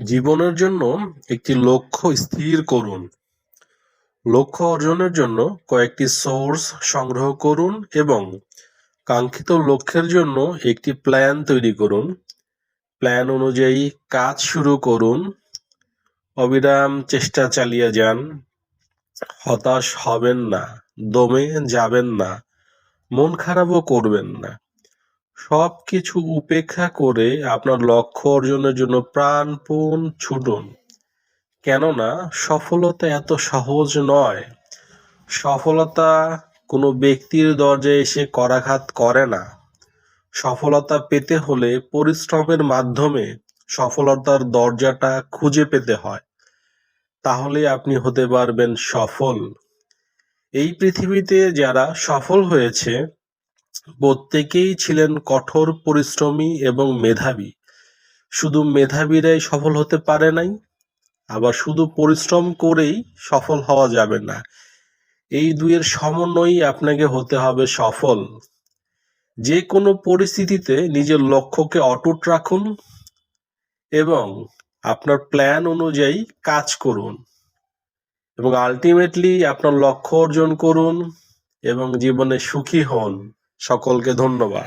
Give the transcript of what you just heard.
জীবনের জন্য একটি লক্ষ্য স্থির করুন। লক্ষ্য অর্জনের জন্য কয়েকটি সোর্স সংগ্রহ করুন এবং কাঙ্ক্ষিত লক্ষ্যের জন্য একটি প্ল্যান তৈরি করুন। প্ল্যান অনুযায়ী কাজ শুরু করুন। অবিরাম চেষ্টা চালিয়ে যান। হতাশ হবেন না, দমে যাবেন না, মন খারাপও করবেন না। সবকিছু উপেক্ষা করে আপনার লক্ষ্য অর্জনের জন্য প্রাণপণ ছুটুন। কেননা সফলতা এত সহজ নয়। সফলতা কোনো ব্যক্তির দরজায় এসে করাঘাত করে না। সফলতা পেতে হলে পরিশ্রমের মাধ্যমে সফলতার দরজাটা খুঁজে পেতে হয়। তাহলে আপনি হতে পারবেন সফল। এই পৃথিবীতে যারা সফল হয়েছে প্রত্যেকেই ছিলেন কঠোর পরিশ্রমী এবং মেধাবী। শুধু মেধাবীরাই সফল হতে পারে নাই, আবার শুধু পরিশ্রম করেই সফল হওয়া যাবে না। এই দুইয়ের সমন্বয়ই আপনাকে হতে হবে সফল। যে কোনো পরিস্থিতিতে নিজের লক্ষ্যকে অটুট রাখুন এবং আপনার প্ল্যান অনুযায়ী কাজ করুন এবং আলটিমেটলি আপনার লক্ষ্য অর্জন করুন এবং জীবনে সুখী হন। সকলকে ধন্যবাদ।